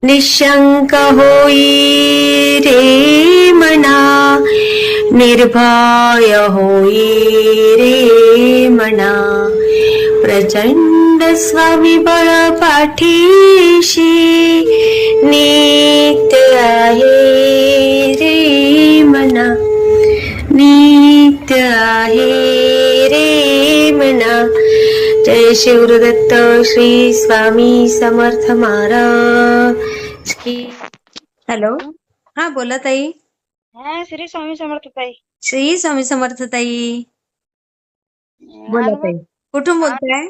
निशंक होई रे मना, निर्भय होई रे मना, प्रचंड स्वविबळ पाठीशी नित्य आहे रे मना, नित्य आहे रे मना. जय शिवदत्त श्री स्वामी समर्थ महाराज की. हॅलो, हा बोला ताई. हा, श्री स्वामी समर्थ ताई. श्री स्वामी समर्थ ताई. बोला अनुभव ताई, कुठून बोलताय?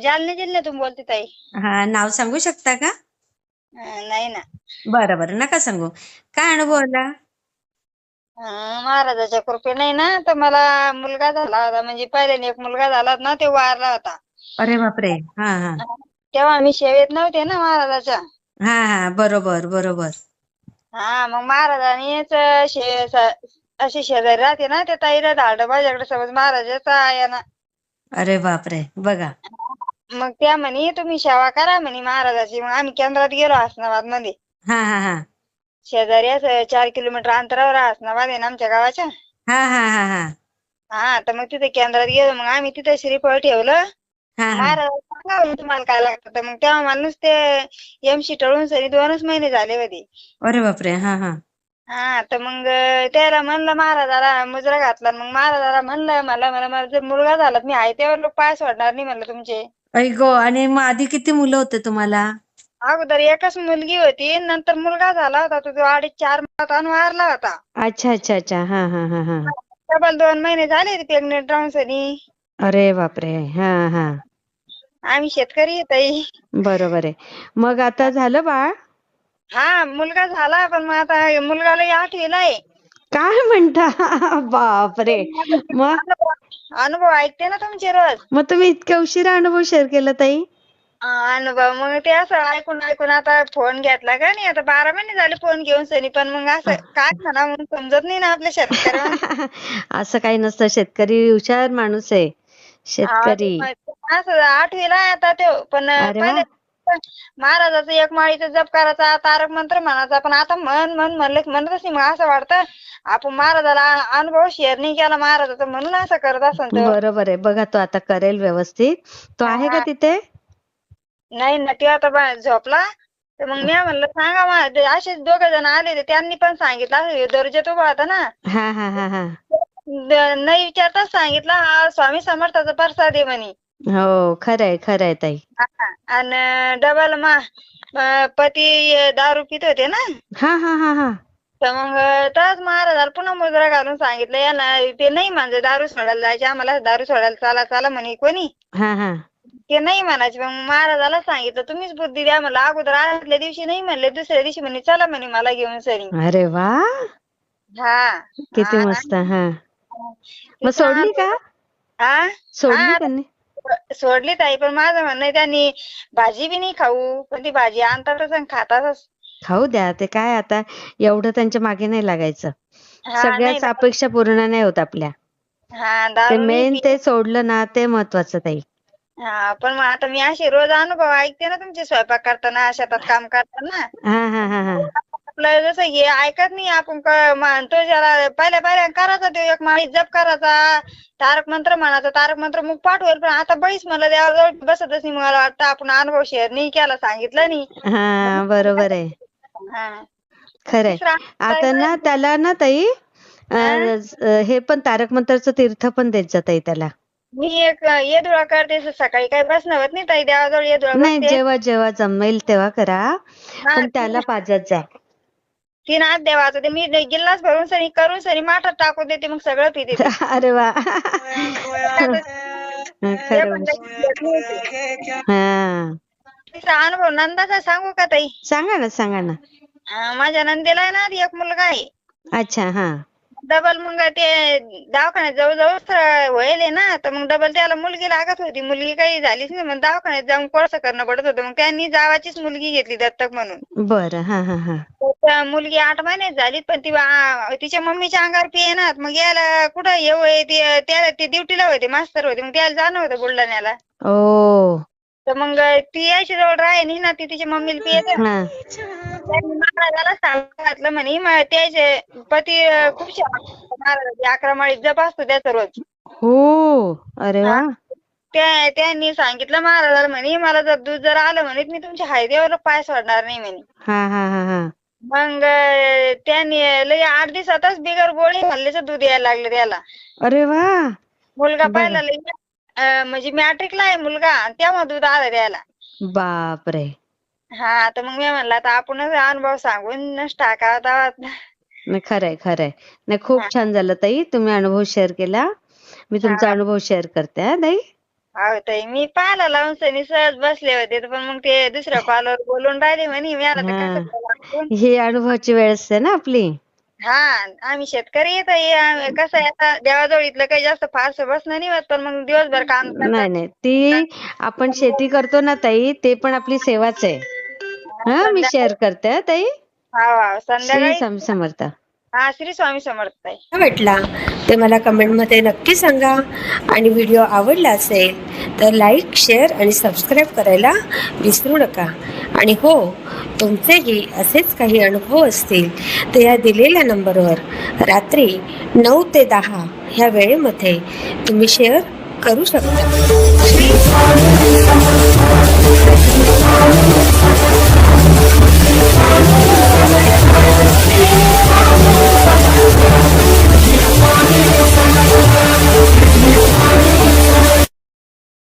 जालना जिल्ह्यातून बोलते ताई. हा, नाव सांगू शकता का? नाही ना. बरं बरं, नका सांगू. काय अनुभव आला? महाराजाच्या कृपेने ना तर मला मुलगा झाला होता. म्हणजे पहिल्याने एक मुलगा झाला ना, ते वारला होता. अरे बापरे. हा हा तेव्हा आम्ही सेवेत नव्हते ना महाराजाच्या. हा हा, बरोबर बरोबर. हा, मग महाराजांनीच अशी शेजारी राहते ना, त्या ताईला धाडलं माझ्याकडे समज महाराजाचा आहे ना. अरे बापरे, बघा. मग त्या म्हणे तुम्ही सेवा करा म्हणे महाराजाची. मग आम्ही केंद्रात गेलो हसनाबाद मध्ये. हा हा हा शेजारी असं 4 किलोमीटर अंतरावर हसनाबाद आहे ना आमच्या गावाच्या. हा हा हा हा हा, तर मग तिथे केंद्रात गेलो. मग आम्ही तिथे श्रीफळ ठेवलं. हा हा महाराज सांगा तुम्हाला काय लागतं. मग तेव्हा मला नुसते एमशी टळून सरी 2च महिने झाले होते. अरे बापरे. हा हा हा, तर मग त्याला म्हणलं महाराजाला मुजरा घातला. मग महाराजाला म्हणलं मला जर मुलगा झाला मी आहे त्यावर लोक पाय सोडणार नाही म्हणलं तुमचे. ऐगो. आणि मग आधी किती मुलं होते तुम्हाला? अगोदर एकच मुलगी होती, नंतर मुलगा झाला होता तो 2.5-4 महिन्यात वारला होता. अच्छा अच्छा अच्छा. हा हा हा हा डबल 2 महिने झाले प्रेग्नेंट राहून सनी. अरे बापरे. हा हा आम्ही शेतकरी आहे ताई. बरोबर आहे. मग आता झालं बाळ? हा, मुलगा झाला, पण मग आता मुलगाला 8वीला आहे. काय म्हणता? बापरे. मग अनुभव ऐकते ना तुमचे रोज. मग तुम्ही इतक्या उशिरा अनुभव शेअर केला ताई? अनुभव मग ते असं ऐकून ऐकून आता फोन घेतला का नाही. आता 12 महिने झाले फोन घेऊन सनी. पण मग असं काय म्हणा म्हणून समजत नाही ना आपल्या शेतकऱ्यांना. असं काही नसतं. शेतकरी हुशार माणूस आहे. शेतकरी. असं 8वीला आहे आता तो. पण अरे वा. पहिले महाराजाचं एक माळीचा जप करायचा, तारक मंत्र म्हणायचा. पण आता म्हणतच नाही. मग असं वाटतं आपण महाराजाला अनुभव शेअर नाही केला महाराजाचा, म्हणून असं करत असन तो. बरोबर आहे. बघा, तो आता करेल व्यवस्थित. तो आहे का तिथे? नाही ना, ते आता झोपला. तर मग मी म्हणलं सांगा मग. असेच 2 जण आले, त्यांनी पण सांगितलं दर्जा उभा होता ना. हा हा हा हा नाही विचारताच सांगितलं हा स्वामी समर्थाचा प्रसाद आहे म्हणे. हो, खरंय खरंय ताई. आणि डबल पती दारू पित होते ना. हा हा हा हा तर मग त्याच महाराजाला पुन्हा मुजरा घालून सांगितलं याला. ते नाही म्हणजे दारू सोडायला जायचे, आम्हाला दारू सोडायला चला चला म्हणे कोणी. हा हा ते नाही म्हणायचे. मग महाराजाला सांगितलं तुम्हीच बुद्धी द्या म्हणलं. अगोदर आदल्या दिवशी नाही म्हणले, दुसऱ्या दिवशी म्हणे चला म्हणे मला घेऊन सरी. अरे वा, हा, किती मस्त. हा, मग तिथं सोडली का? हा सोडली हा त्यांनी? सोडली ताई. पण माझं म्हणणं आहे त्यांनी भाजी बी नाही खाऊ, पण ती भाजी आणतातच आणि खातातच. खाऊ द्या. ते काय आता एवढं त्यांच्या मागे नाही लागायचं. हा, नाही सगळ्याच अपेक्षा पूर्ण नाही होत आपल्या. हा, ते दारू नाही मेन पी. ते सोडलं ना, ते महत्वाचं ताई. हा, पण मग आता मी असे रोज अनुभव ऐकते ना तुमचे, स्वयंपाक करताना शेतात काम करताना. हा हा हा हा आपलं जसं हे ऐकत नाही आपण म्हणतो ज्याला पहिल्या करायचा तो एक माळी जप करायचा, तारक मंत्र म्हणायचा. तारक मंत्र मुख पाठ होईल, पण आता बैस मला देवाजवळ बसतच नाही. मला वाटतं आपण अनुभव शेअर नाही केला, सांगितलं नाही. हा, बरोबर आहे. हा, खरंय. तिसरा आता ना त्याला ना ताई हे पण तारक मंत्राचं तीर्थ पण देत जा ताई त्याला. मी एक येदुळा करते. सकाळी काही बसणं होत नाही ताई, देवाजवळ येदुळा नाही, बसते. जेव्हा जेव्हा जमेल तेव्हा करा, हा, पण त्याला पाजत जा. 3 हात देवाचं ते मी गिल्लास भरून सनी करून सनी माठात टाकून देते. मग सगळं पिते ते. अरे वा. ते खरं. पण नाही. हा, तिसरा अनुभव नंदाचा सांगू का ताई? सांगा ना सांगा ना. माझ्या नंदेला आहे ना एक मुलगा आहे. अच्छा. हा डबल मग ते दवाखान्यात जवळ व्हायले ना, तर मग डबल त्याला मुलगी लागत होती. मुलगी काही झालीच नाही. मग दवाखान्यात जाऊन कोर्स करणं पडत होतं. मग त्यांनी जावाचीच मुलगी घेतली दत्तक म्हणून. बरं. हा हा हा तर मुलगी 8 महिन्यात झाली, पण ती तिच्या मम्मीच्या अंगावर पियेनात. मग यायला कुठं येऊ ते ड्युटीला होते, मास्तर होते. मग त्याला जाणं होतं बुलढाण्याला. ओ तर मग ती यायची जवळ राहिली ना, ती तिच्या मम्मीला पियते. हा त्यांनी महाराजाला सांगितलं म्हणे त्याचे पती खूप महाराजाची 11 माळी जप असतो त्याचा रोज. हो अरे वा. हा. त्यांनी सांगितलं महाराजाला म्हणे मला जर दूध जर आलं म्हणे मी तुमच्या हायदेवर पाय सोडणार नाही म्हणे. हा हा हा हा मग त्यांनी लय 8 दिवसातच बिगर गोळी खाल्ल्याचं दूध यायला लागलं त्याला. अरे वा. मुलगा बघा. पाहिला लय म्हणजे मॅट्रिकला आहे मुलगा आणि तेव्हा दूध आलं त्याला. बापरे. हा तर मग मी म्हणलं आता आपणच अनुभव सांगूनच टाकावा. नाही खरंय खरंय. नाही खूप छान झालं ताई, तुम्ही अनुभव शेअर केला. मी तुमचा हा. अनुभव शेअर करते हा ताई. हो ताई, मी पाहिला लावून सनी सहज बसले होते तर पण मग ते दुसऱ्या कॉलवर बोलून राहिले म्हणे मी आता हा. कसं बोलावं? ही अनुभवाची वेळ असते ना आपली. हा आम्ही शेतकरी येत कसं आहे आता देवाजवळ इथलं काही जास्त फारसं बसणं नाही होत पण मग दिवसभर काम नाही नाही, ती आपण शेती करतो ना ताई, ते पण आपली सेवाच आहे. हा मी शेअर करते हा ताई. हा श्री संध्याकाळी स्वामी समर्थ. हा श्री स्वामी समर्थ ताई. वाटला ते मला कमेंटमध्ये नक्की सांगा आणि व्हिडिओ आवडला असेल तर लाईक, शेअर आणि सबस्क्राईब करायला विसरू नका. आणि हो, तुमचेही असेच काही अनुभव असतील तर या दिलेल्या नंबरवर रात्री 9 ते 10 ह्या वेळेमध्ये तुम्ही शेअर करू शकता.